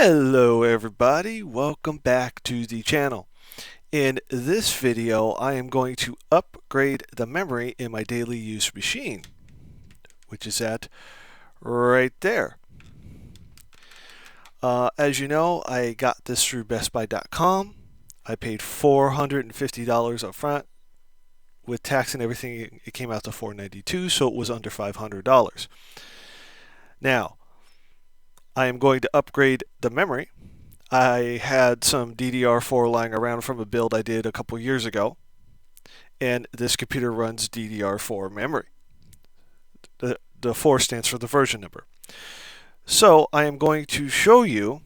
Hello everybody, welcome back to the channel. In this video I am going to upgrade the memory in my daily use machine, which is at right there. As you know, I got this through bestbuy.com. I paid $450 up front. With tax and everything it came out to $492, so it was under $500. Now I am going to upgrade the memory. I had some DDR4 lying around from a build I did a couple years ago, and this computer runs DDR4 memory. The 4 stands for the version number. So I am going to show you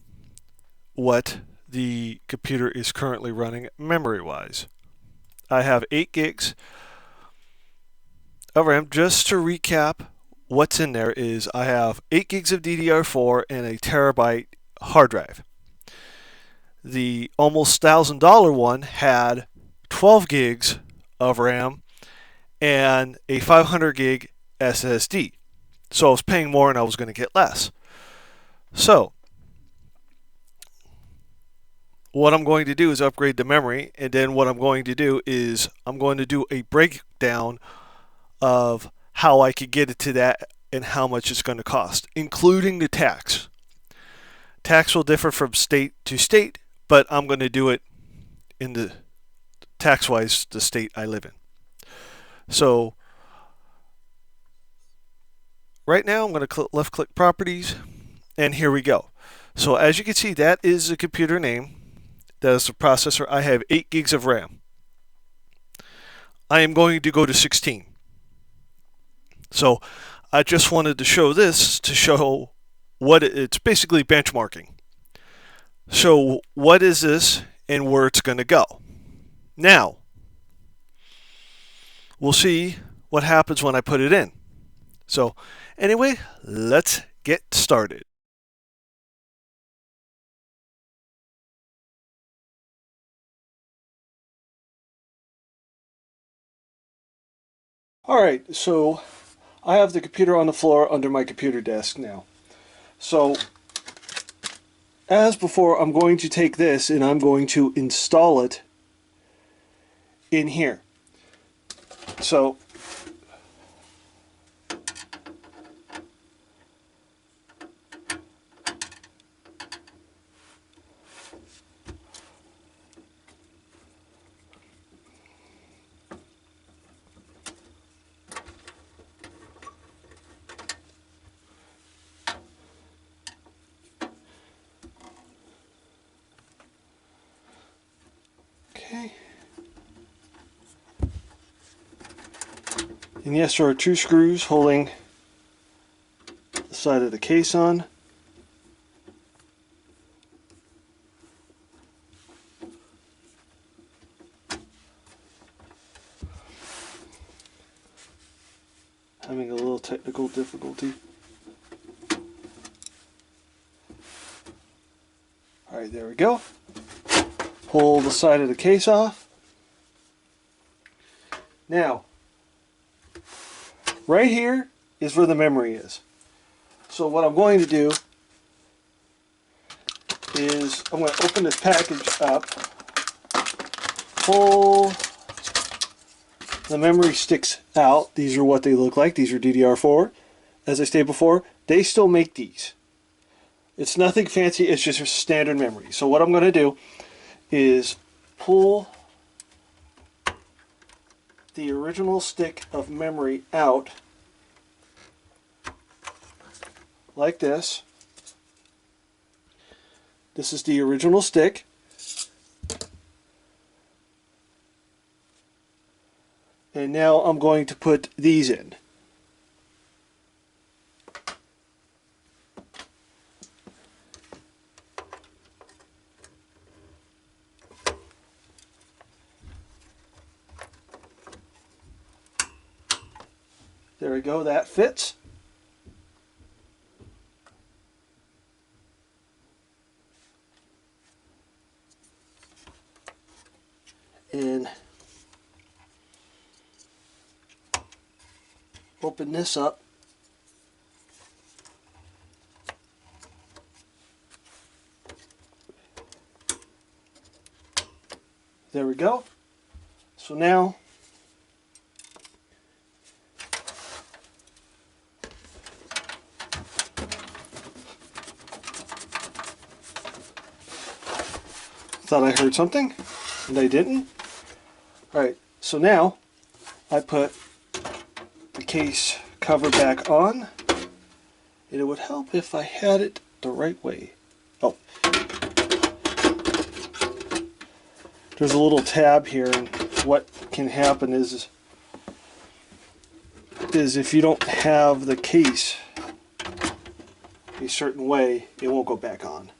what the computer is currently running memory-wise. I have 8 gigs of RAM. Just to recap, what's in there is I have 8 gigs of DDR4 and a terabyte hard drive. The almost $1,000 one had 12 gigs of RAM and a 500 gig SSD. So I was paying more and I was going to get less. So what I'm going to do is upgrade the memory, and then what I'm going to do is I'm going to do a breakdown of how I could get it to that and how much it's going to cost, including the tax. Tax will differ from state to state, but I'm going to do it in the tax-wise the state I live in. So right now I'm going to left-click Properties, and here we go. So as you can see, that is the computer name. That is the processor. I have 8 gigs of RAM. I am going to go to 16. So I just wanted to show this to show what it's basically benchmarking. So what is this and where it's going to go? Now, we'll see what happens when I put it in. So anyway, let's get started. Alright, so I have the computer on the floor under my computer desk now. So as before, I'm going to take this and I'm going to install it in here. So okay. And yes, there are 2 screws holding the side of the case on. Having a little technical difficulty. Alright, there we go. Pull the side of the case off. Now, right here is where the memory is. So what I'm going to do is I'm going to open this package up, pull the memory sticks out. These are what they look like. These are DDR4. As I stated before, they still make these. It's nothing fancy, it's just a standard memory. So what I'm going to do is pull the original stick of memory out like this. This is the original stick. And now I'm going to put these in. There we go, that fits. And open this up. There we go. So now thought I heard something and I didn't. Alright, so now I put the case cover back on, and it would help if I had it the right way. Oh, there's a little tab here, and what can happen is if you don't have the case a certain way, it won't go back on.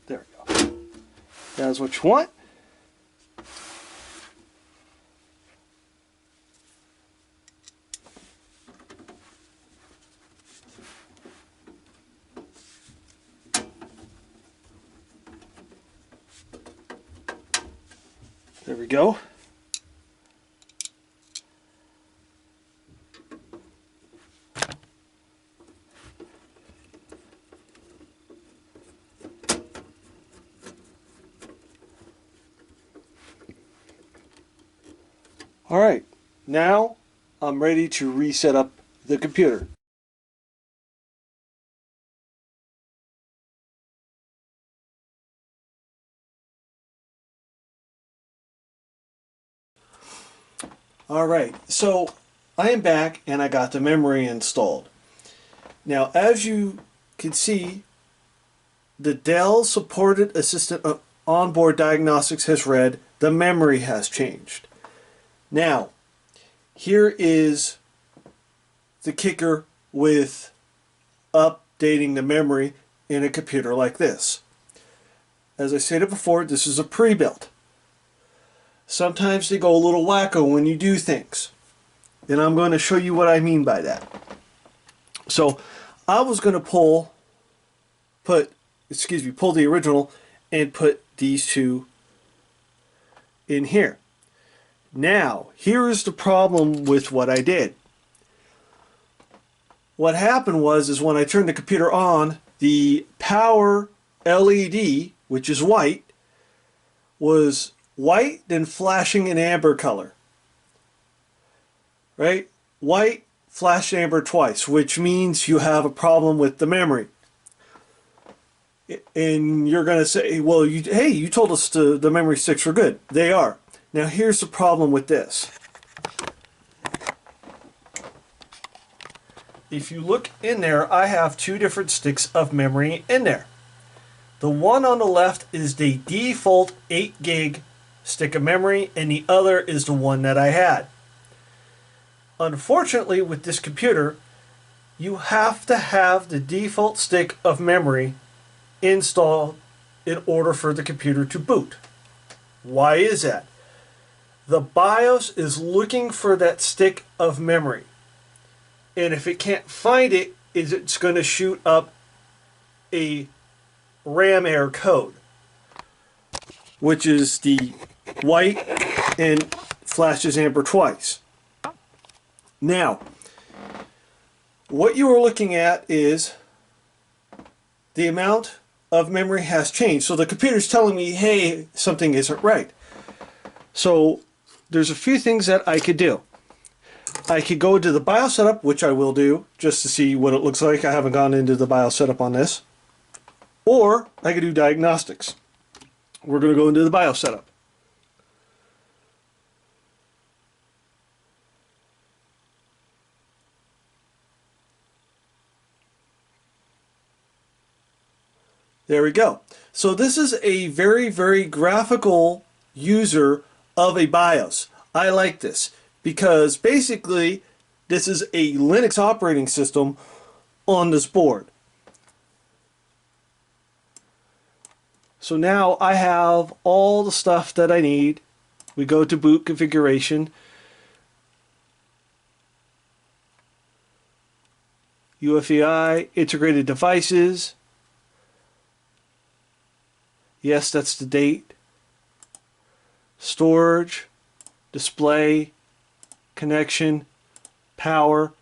There we go. That's what you want. There we go. Alright, now I'm ready to reset up the computer. Alright, so I am back and I got the memory installed. Now, as you can see, the Dell supported assistant onboard diagnostics has read the memory has changed. Now, here is the kicker with updating the memory in a computer like this. As I stated before, this is a pre-built. Sometimes they go a little wacko when you do things, and I'm going to show you what I mean by that. So I was going to pull the original and put these two in here. Now, here is the problem with what I did. What happened was when I turned the computer on, the power LED, which is white, was white then flashing in amber color. Right? White flashed amber twice, which means you have a problem with the memory. And you're going to say, well, hey, you told us the memory sticks were good. They are. Now here's the problem with this. If you look in there, I have two different sticks of memory in there. The one on the left is the default 8 gig stick of memory, and the other is the one that I had. Unfortunately, with this computer, you have to have the default stick of memory installed in order for the computer to boot. Why is that? The BIOS is looking for that stick of memory, and if it can't find it, it's going to shoot up a RAM error code, which is the white and flashes amber twice. Now, what you are looking at is the amount of memory has changed. So the computer's telling me, hey, something isn't right. So there's a few things that I could do. I could go to the BIOS setup, which I will do, just to see what it looks like. I haven't gone into the BIOS setup on this. Or I could do diagnostics. We're going to go into the BIOS setup. There we go. So this is a very, very graphical user of a BIOS. I like this because basically this is a Linux operating system on this board. So now I have all the stuff that I need. We go to boot configuration. UEFI, integrated devices. Yes, that's the date. Storage, display, connection, power.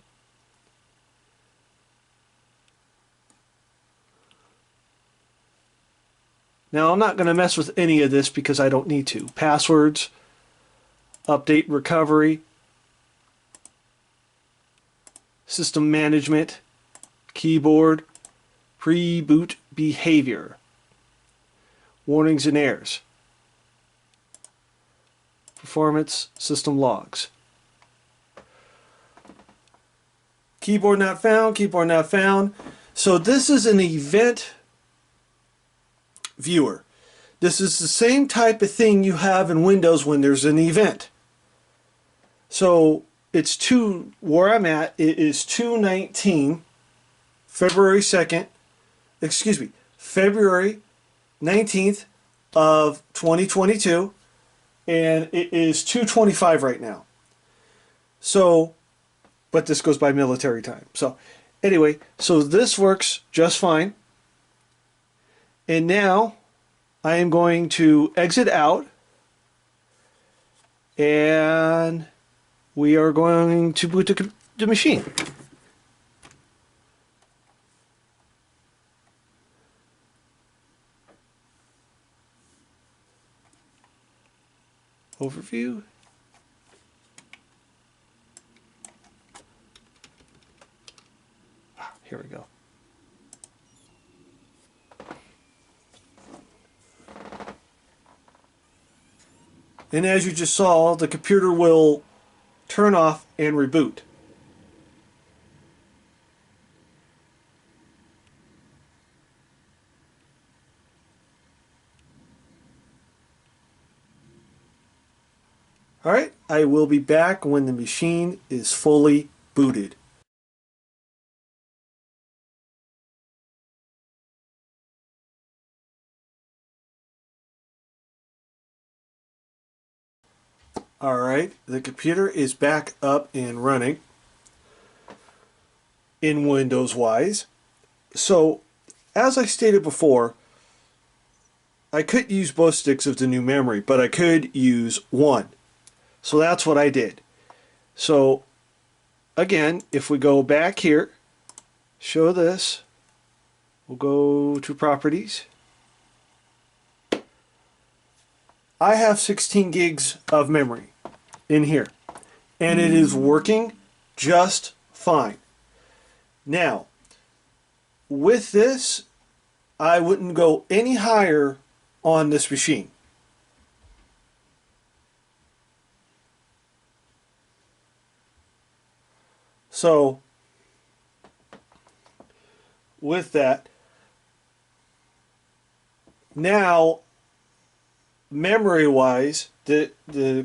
Now I'm not going to mess with any of this because I don't need to. Passwords, update recovery, system management, keyboard, pre-boot behavior, warnings and errors, performance, system logs. Keyboard not found, keyboard not found. So this is an event viewer. This is the same type of thing you have in Windows when there's an event. So it's where I'm at, it is 2/19, February 2nd, excuse me, February 19th of 2022, and it is 2:25 right now. So, but this goes by military time. So anyway, so this works just fine. And now I am going to exit out, and we are going to boot the machine. Overview. Here we go. And as you just saw, the computer will turn off and reboot. Alright, I will be back when the machine is fully booted. Alright, the computer is back up and running in Windows wise. So, as I stated before, I could use both sticks of the new memory, but I could use one. So that's what I did. So, again, if we go back here, show this, we'll go to properties. I have 16 gigs of memory in here, and it is working just fine. Now, with this, I wouldn't go any higher on this machine. So, with that, now, memory-wise, the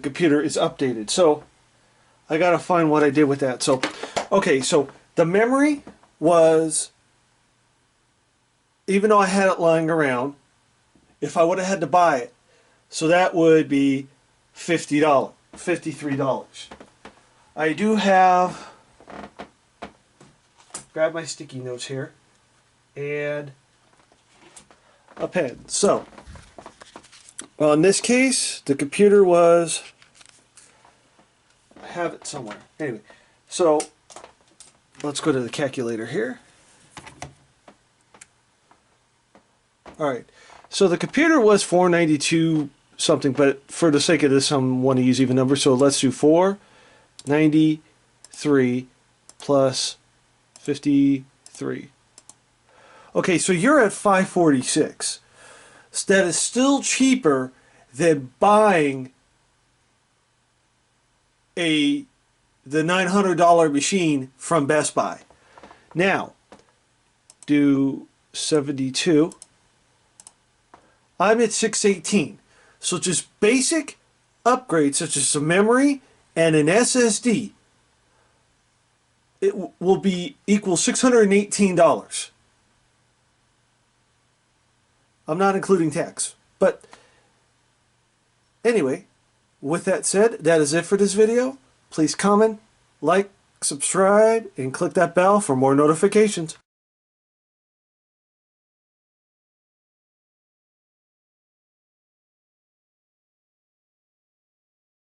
computer is updated. So, I gotta find what I did with that. So, okay, so the memory was, even though I had it lying around, if I would have had to buy it, so that would be $50, $53. I do have, grab my sticky notes here, and a pen. So, well, in this case, the computer was, I have it somewhere. Anyway, so let's go to the calculator here. Alright, so the computer was $492 something, but for the sake of this, I want to use even numbers, so let's do 493 plus 53. Okay, so you're at 546. So that is still cheaper than buying the $900 machine from Best Buy. Now, do 72. I'm at 618. So just basic upgrades such as some memory and an SSD, it will be equal $618. I'm not including tax. But anyway, with that said, that is it for this video. Please comment, like, subscribe, and click that bell for more notifications.